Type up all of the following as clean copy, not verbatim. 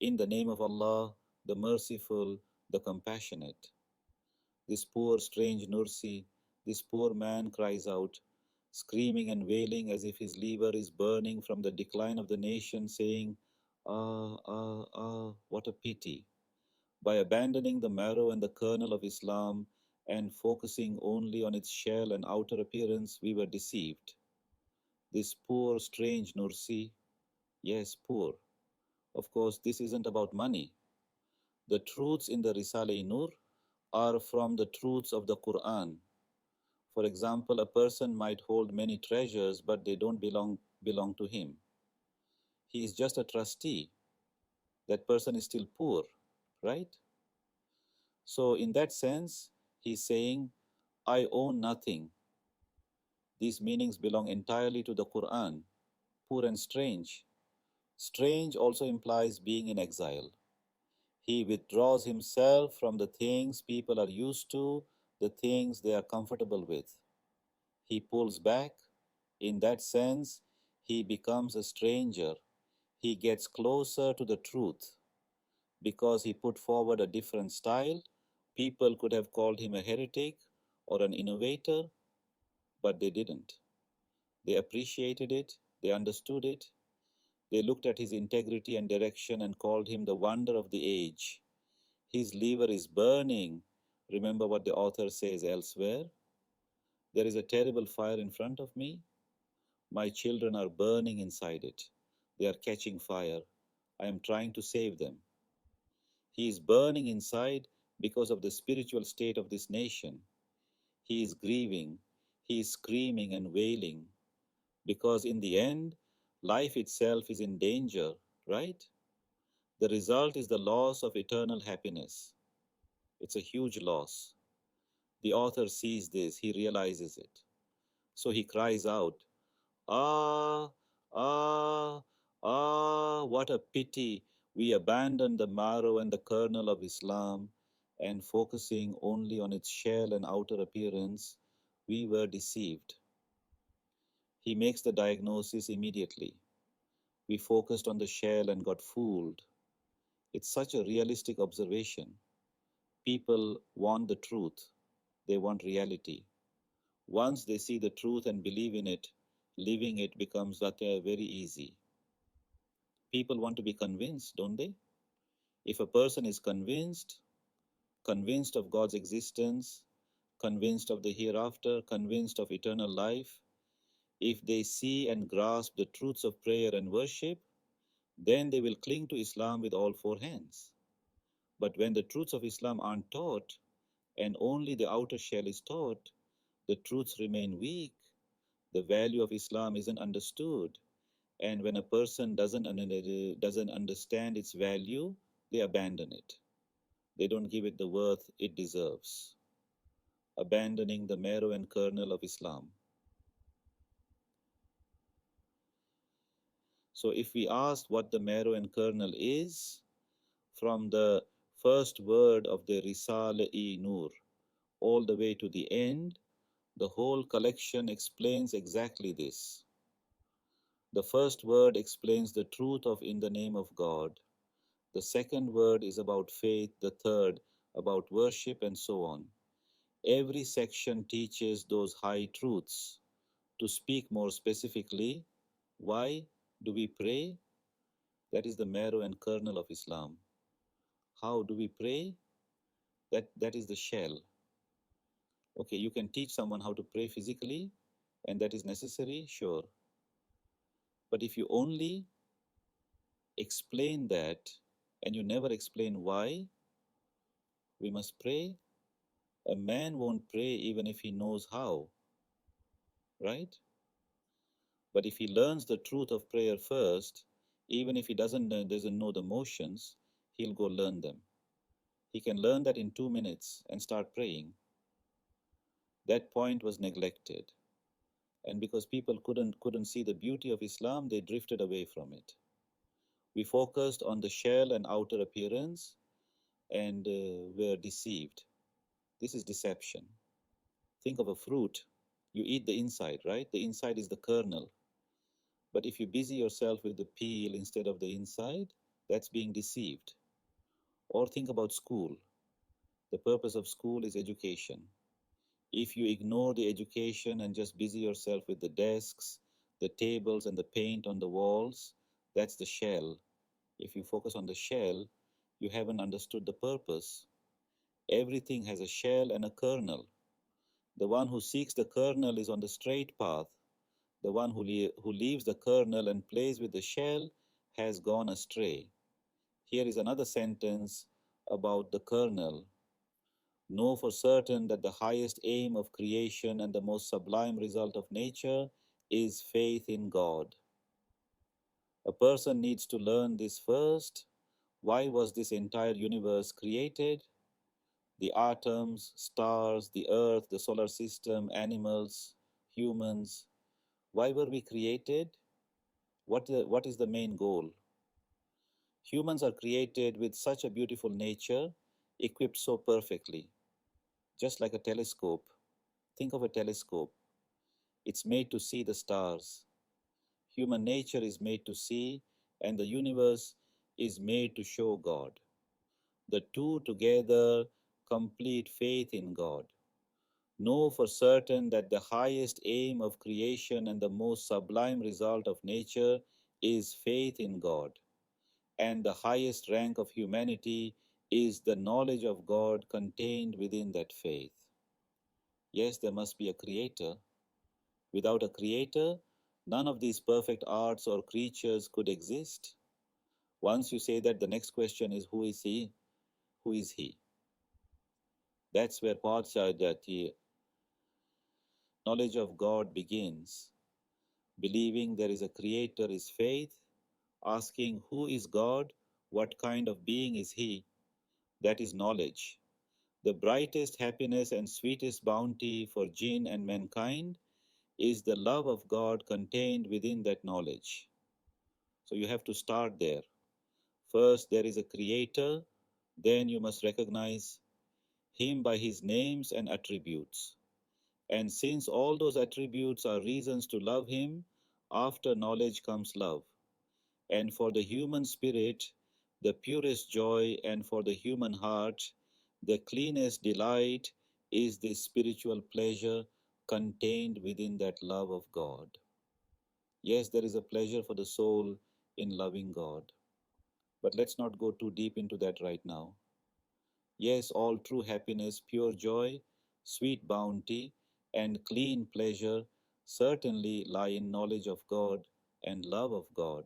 In the name of Allah, the Merciful, the Compassionate. This poor strange Nursi, this poor man cries out, screaming and wailing as if his liver is burning from the decline of the nation, saying, "Ah, ah, ah, what a pity." By abandoning the marrow and the kernel of Islam and focusing only on its shell and outer appearance, we were deceived. This poor strange Nursi, yes, poor. Of course, this isn't about money. The truths in the Risale-i Nur are from the truths of the Quran. For example, a person might hold many treasures, but they don't belong to him. He is just a trustee. That person is still poor, right? So in that sense, he's saying, I own nothing. These meanings belong entirely to the Quran. Poor and strange. Strange also implies being in exile. He withdraws himself from the things people are used to, the things they are comfortable with. He pulls back. In that sense, he becomes a stranger. He gets closer to the truth. Because he put forward a different style, people could have called him a heretic or an innovator, but they didn't. They appreciated it, they understood it, they looked at his integrity and direction and called him the wonder of the age. His liver is burning. Remember what the author says elsewhere? There is a terrible fire in front of me. My children are burning inside it. They are catching fire. I am trying to save them. He is burning inside because of the spiritual state of this nation. He is grieving. He is screaming and wailing because in the end, life itself is in danger, right? The result is the loss of eternal happiness. It's a huge loss. The author sees this, he realizes it. So he cries out, "Ah, ah, ah, what a pity we abandoned the marrow and the kernel of Islam, and focusing only on its shell and outer appearance, we were deceived." He makes the diagnosis immediately. We focused on the shell and got fooled. It's such a realistic observation. People want the truth, they want reality. Once they see the truth and believe in it, living it becomes very easy. People want to be convinced, don't they? If a person is convinced of God's existence, convinced of the hereafter, convinced of eternal life, if they see and grasp the truths of prayer and worship, then they will cling to Islam with all four hands. But when the truths of Islam aren't taught, and only the outer shell is taught, the truths remain weak, the value of Islam isn't understood, and when a person doesn't understand its value, they abandon it. They don't give it the worth it deserves, abandoning the marrow and kernel of Islam. So if we ask what the marrow and kernel is, from the first word of the Risale-i Nur all the way to the end, the whole collection explains exactly this. The first word explains the truth of in the name of God. The second word is about faith, the third about worship, and so on. Every section teaches those high truths. To speak more specifically, why do we pray? That is the marrow and kernel of Islam. How do we pray? That is the shell. Okay, you can teach someone how to pray physically, and that is necessary, sure. But if you only explain that and you never explain why we must pray, a man won't pray even if he knows how, right? But if he learns the truth of prayer first, even if he doesn't know the motions, he'll go learn them. He can learn that in 2 minutes and start praying. That point was neglected. And because people couldn't see the beauty of Islam, they drifted away from it. We focused on the shell and outer appearance and were deceived. This is deception. Think of a fruit. You eat the inside, right? The inside is the kernel. But if you busy yourself with the peel instead of the inside, That's being deceived. Or think about school. The purpose of school is education. If you ignore the education and just busy yourself with the desks, the tables, and the paint on the walls, that's the shell. If you focus on the shell, you haven't understood the purpose. Everything has a shell and a kernel. The one who seeks the kernel is on the straight path. The one who leaves the kernel and plays with the shell has gone astray. Here is another sentence about the kernel. Know for certain that the highest aim of creation and the most sublime result of nature is faith in God. A person needs to learn this first. Why was this entire universe created? The atoms, stars, the earth, the solar system, animals, humans. Why were we created? What is the main goal? Humans are created with such a beautiful nature, equipped so perfectly, just like a telescope. Think of a telescope. It's made to see the stars. Human nature is made to see, and the universe is made to show God. The two together complete faith in God. Know for certain that the highest aim of creation and the most sublime result of nature is faith in God, and the highest rank of humanity is the knowledge of God contained within that faith. Yes, there must be a creator. Without a creator, none of these perfect arts or creatures could exist. Once you say that, the next question is, who is he? Who is he? That's where Pachadati, knowledge of God, begins. Believing there is a creator is faith. Asking who is God, what kind of being is he, that is knowledge. The brightest happiness and sweetest bounty for jinn and mankind is the love of God contained within that knowledge. So you have to start there. First, there is a creator, then you must recognize him by his names and attributes. And since all those attributes are reasons to love him, after knowledge comes love. And for the human spirit, the purest joy, and for the human heart, the cleanest delight is this spiritual pleasure contained within that love of God. Yes, there is a pleasure for the soul in loving God. But let's not go too deep into that right now. Yes, all true happiness, pure joy, sweet bounty, and clean pleasure certainly lie in knowledge of God and love of God.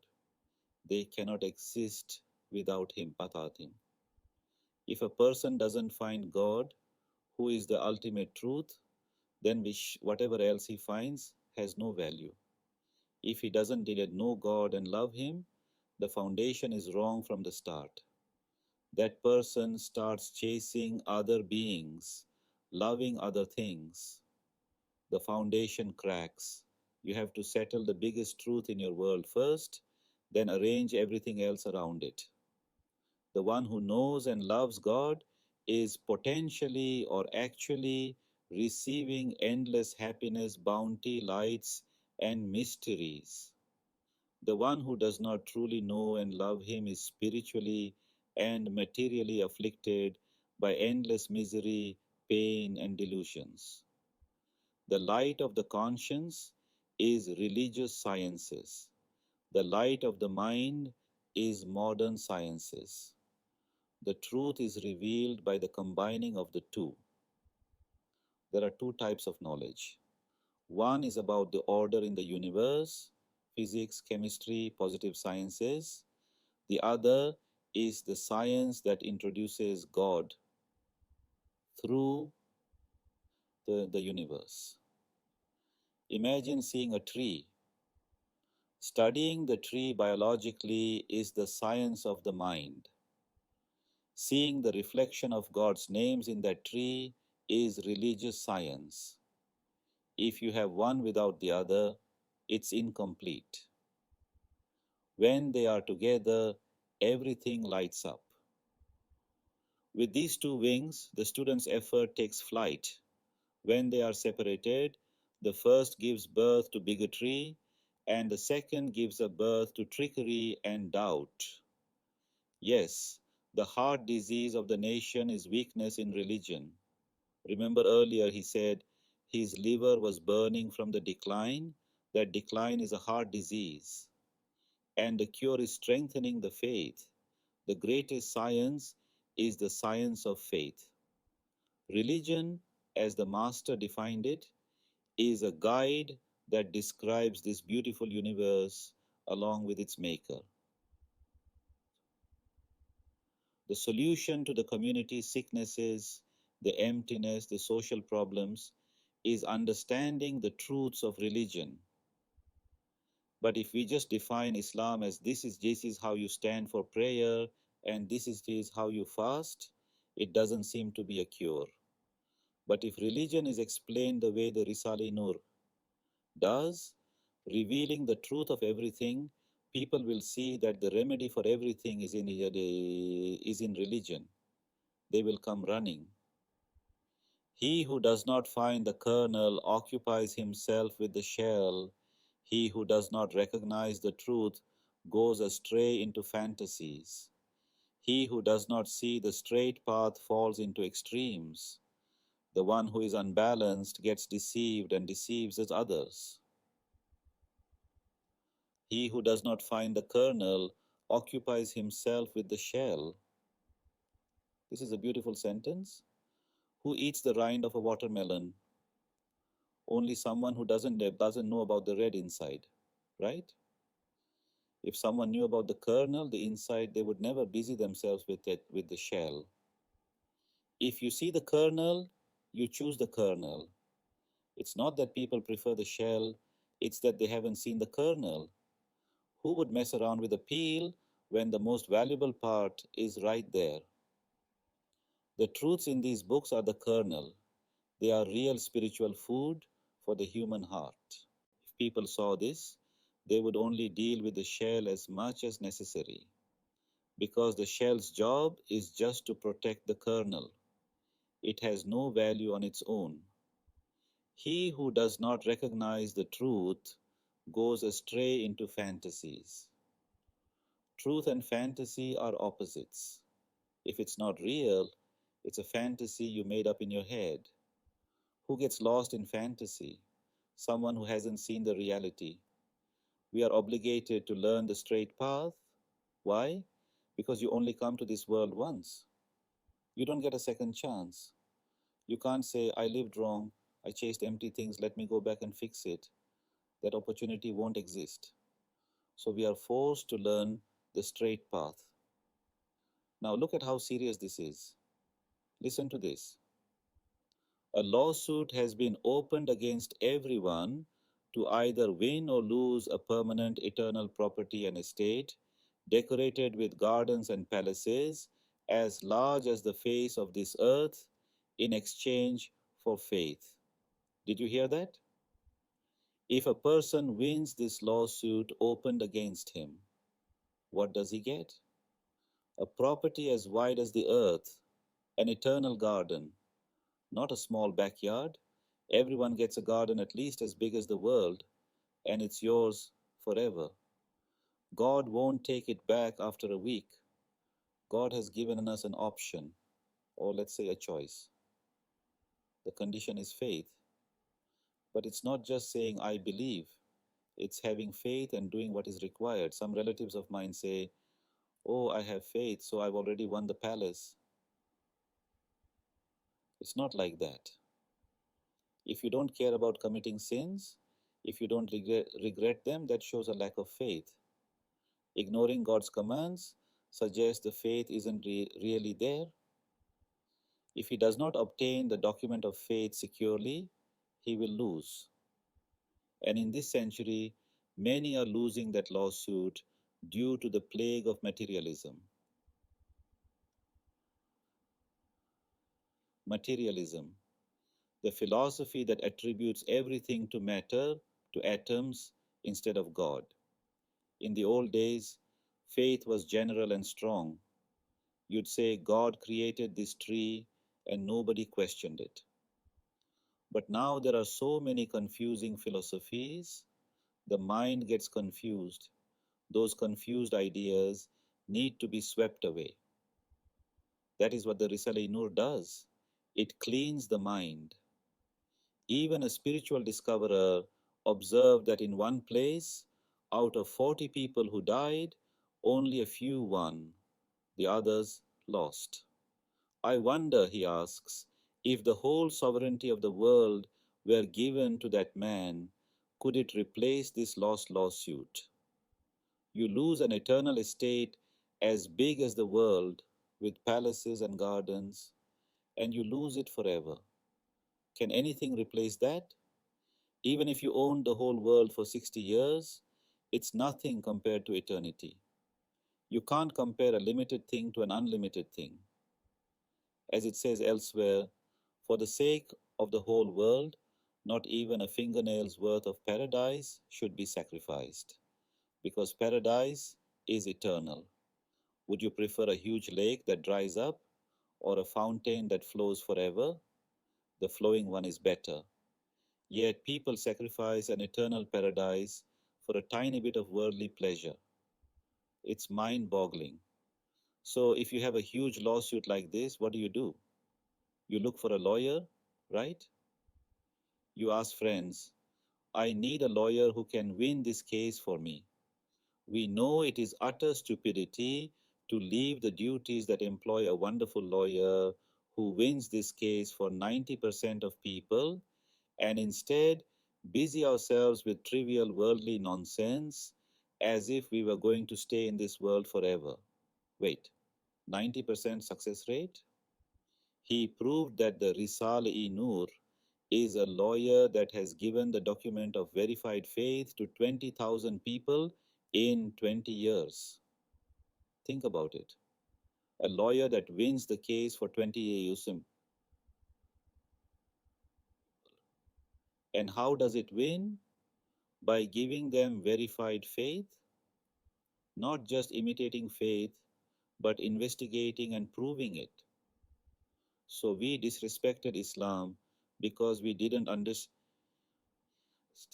They cannot exist without Him, Patatim. If a person doesn't find God, who is the ultimate truth, then whatever else he finds has no value. If he doesn't know God and love Him, the foundation is wrong from the start. That person starts chasing other beings, loving other things. The foundation cracks. You have to settle the biggest truth in your world first, then arrange everything else around it. The one who knows and loves God is potentially or actually receiving endless happiness, bounty, lights, and mysteries. The one who does not truly know and love Him is spiritually and materially afflicted by endless misery, pain, and delusions. The light of the conscience is religious sciences. The light of the mind is modern sciences. The truth is revealed by the combining of the two. There are two types of knowledge. One is about the order in the universe, physics, chemistry, positive sciences. The other is the science that introduces God through the universe. Imagine seeing a tree. Studying the tree biologically is the science of the mind. Seeing the reflection of God's names in that tree is religious science. If you have one without the other, it's incomplete. When they are together, everything lights up. With these two wings, the student's effort takes flight. When they are separated, the first gives birth to bigotry, and the second gives a birth to trickery and doubt. Yes, the heart disease of the nation is weakness in religion. Remember earlier he said his liver was burning from the decline. That decline is a heart disease. And the cure is strengthening the faith. The greatest science is the science of faith. Religion, as the Master defined it, is a guide that describes this beautiful universe along with its maker. The solution to the community's sicknesses, the emptiness, the social problems is understanding the truths of religion. But if we just define Islam as this is how you stand for prayer and this is how you fast, it doesn't seem to be a cure. But if religion is explained the way the Risale-i Nur does, revealing the truth of everything, people will see that the remedy for everything is in religion. They will come running. He who does not find the kernel occupies himself with the shell. He who does not recognize the truth goes astray into fantasies. He who does not see the straight path falls into extremes. The one who is unbalanced gets deceived and deceives his others. He who does not find the kernel occupies himself with the shell. This is a beautiful sentence. Who eats the rind of a watermelon? Only someone who doesn't know about the red inside, right? If someone knew about the kernel, the inside, they would never busy themselves with it, with the shell. If you see the kernel, you choose the kernel. It's not that people prefer the shell, it's that they haven't seen the kernel. Who would mess around with a peel when the most valuable part is right there? The truths in these books are the kernel. They are real spiritual food for the human heart. If people saw this, they would only deal with the shell as much as necessary, because the shell's job is just to protect the kernel. It has no value on its own. He who does not recognize the truth goes astray into fantasies. Truth and fantasy are opposites. If it's not real, it's a fantasy you made up in your head. Who gets lost in fantasy? Someone who hasn't seen the reality. We are obligated to learn the straight path. Why? Because you only come to this world once. You don't get a second chance. You can't say, I lived wrong, I chased empty things, let me go back and fix it. That opportunity won't exist. So we are forced to learn the straight path. Now look at how serious this is. Listen to this. A lawsuit has been opened against everyone to either win or lose a permanent eternal property and estate, decorated with gardens and palaces as large as the face of this earth, in exchange for faith. Did you hear that? If a person wins this lawsuit opened against him, what does he get? A property as wide as the earth, an eternal garden, not a small backyard. Everyone gets a garden at least as big as the world, and it's yours forever. God won't take it back after a week. God has given us an option, or let's say a choice. The condition is faith. But it's not just saying, I believe. It's having faith and doing what is required. Some relatives of mine say, oh, I have faith, so I've already won the palace. It's not like that. If you don't care about committing sins, if you don't regret them, that shows a lack of faith. Ignoring God's commands suggests the faith isn't really there. If he does not obtain the document of faith securely, he will lose. And in this century, many are losing that lawsuit due to the plague of materialism. Materialism, the philosophy that attributes everything to matter, to atoms, instead of God. In the old days, faith was general and strong. You'd say God created this tree and nobody questioned it. But now there are so many confusing philosophies, the mind gets confused. Those confused ideas need to be swept away. That is what the Risale-i Nur does. It cleans the mind. Even a spiritual discoverer observed that in one place, out of 40 people who died, only a few won, the others lost. I wonder, he asks, if the whole sovereignty of the world were given to that man, could it replace this lost lawsuit? You lose an eternal estate as big as the world, with palaces and gardens, and you lose it forever. Can anything replace that? Even if you owned the whole world for 60 years, it's nothing compared to eternity. You can't compare a limited thing to an unlimited thing. As it says elsewhere, for the sake of the whole world, not even a fingernail's worth of paradise should be sacrificed, because paradise is eternal. Would you prefer a huge lake that dries up or a fountain that flows forever? The flowing one is better. Yet people sacrifice an eternal paradise for a tiny bit of worldly pleasure. It's mind-boggling. So if you have a huge lawsuit like this, what do? You look for a lawyer, right? You ask friends, I need a lawyer who can win this case for me. We know it is utter stupidity to leave the duties that employ a wonderful lawyer who wins this case for 90% of people and instead busy ourselves with trivial worldly nonsense as if we were going to stay in this world forever. Wait, 90% success rate? He proved that the Risale-i Nur is a lawyer that has given the document of verified faith to 20,000 people in 20 years. Think about it. A lawyer that wins the case for 20 years. And how does it win? By giving them verified faith, not just imitating faith, but investigating and proving it. So we disrespected Islam because we didn't understand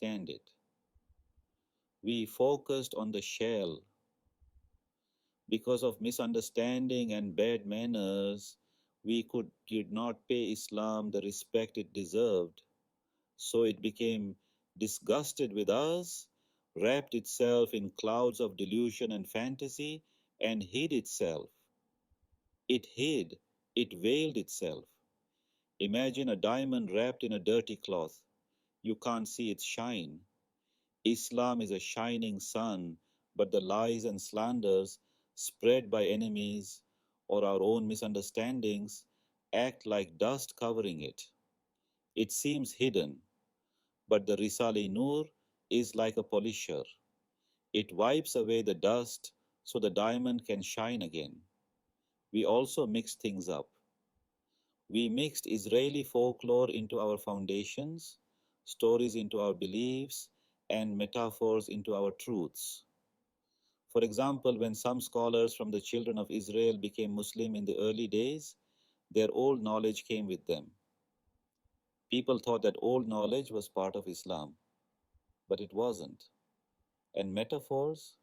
it. We focused on the shell. Because of misunderstanding and bad manners, we did not pay Islam the respect it deserved. So it became disgusted with us, wrapped itself in clouds of delusion and fantasy, and hid itself. It hid, it veiled itself. Imagine a diamond wrapped in a dirty cloth. You can't see its shine. Islam is a shining sun, but the lies and slanders spread by enemies or our own misunderstandings act like dust covering it. It seems hidden, but the Risale-i Nur is like a polisher. It wipes away the dust so the diamond can shine again. We also mixed things up. We mixed Israeli folklore into our foundations, stories into our beliefs, and metaphors into our truths. For example, when some scholars from the children of Israel became Muslim in the early days, their old knowledge came with them. People thought that old knowledge was part of Islam, but it wasn't. And metaphors?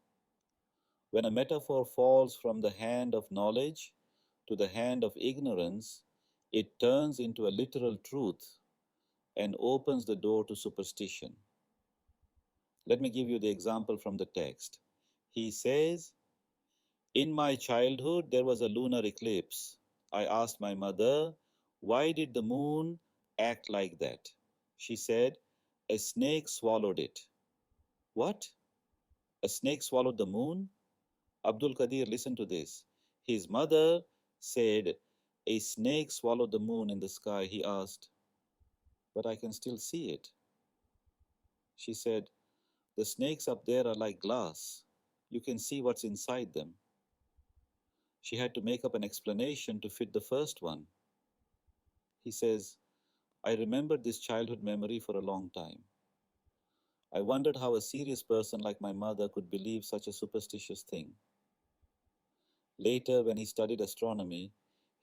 When a metaphor falls from the hand of knowledge to the hand of ignorance, it turns into a literal truth and opens the door to superstition. Let me give you the example from the text. He says, in my childhood, there was a lunar eclipse. I asked my mother, why did the moon act like that? She said, a snake swallowed it. What? A snake swallowed the moon? Abdul Qadir, listen to this. His mother said, a snake swallowed the moon in the sky. He asked, but I can still see it. She said, the snakes up there are like glass. You can see what's inside them. She had to make up an explanation to fit the first one. He says, I remembered this childhood memory for a long time. I wondered how a serious person like my mother could believe such a superstitious thing. Later, when he studied astronomy,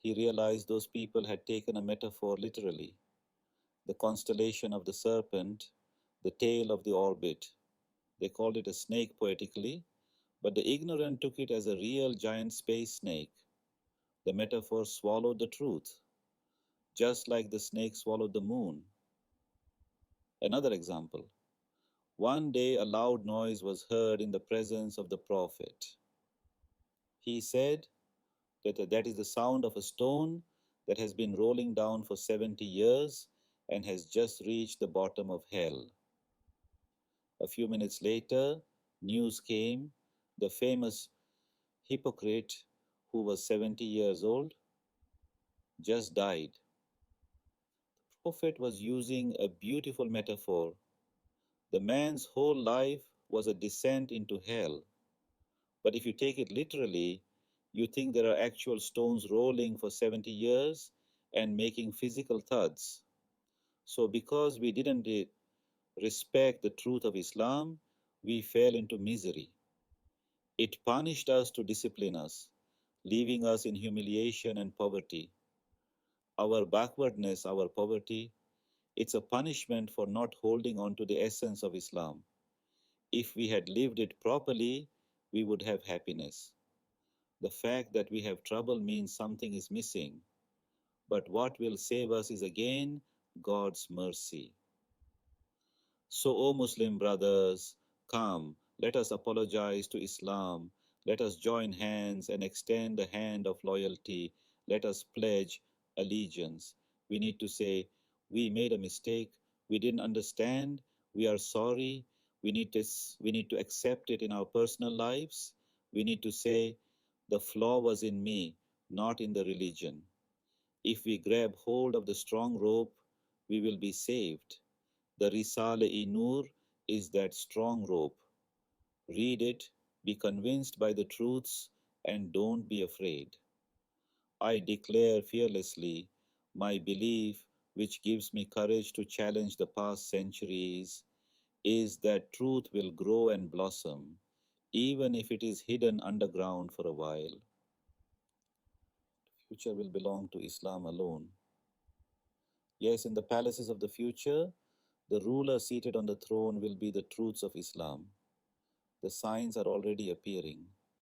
he realized those people had taken a metaphor literally. The constellation of the serpent, the tail of the orbit. They called it a snake poetically, But the ignorant took it as a real giant space snake. The metaphor swallowed the truth, just like the snake swallowed the moon. Another example. One day a loud noise was heard in the presence of the prophet. He said that is the sound of a stone that has been rolling down for 70 years and has just reached the bottom of hell. A few minutes later, news came. The famous hypocrite, who was 70 years old, just died. The prophet was using a beautiful metaphor. The man's whole life was a descent into hell. But if you take it literally, you think there are actual stones rolling for 70 years and making physical thuds. So, because we didn't respect the truth of Islam, we fell into misery. It punished us to discipline us, leaving us in humiliation and poverty. Our backwardness, our poverty, it's a punishment for not holding on to the essence of Islam. If we had lived it properly, we would have happiness. The fact that we have trouble means something is missing. But what will save us is again God's mercy. So, O Muslim brothers, come, let us apologize to Islam. Let us join hands and extend the hand of loyalty. Let us pledge allegiance. We need to say, we made a mistake. We didn't understand. We are sorry. We need to accept it in our personal lives. We need to say, the flaw was in me, not in the religion. If we grab hold of the strong rope, we will be saved. The Risale-i Nur is that strong rope. Read it, be convinced by the truths, and don't be afraid. I declare fearlessly my belief, which gives me courage to challenge the past centuries, is that truth will grow and blossom, even if it is hidden underground for a while. The future will belong to Islam alone. Yes, in the palaces of the future, the ruler seated on the throne will be the truths of Islam. The signs are already appearing.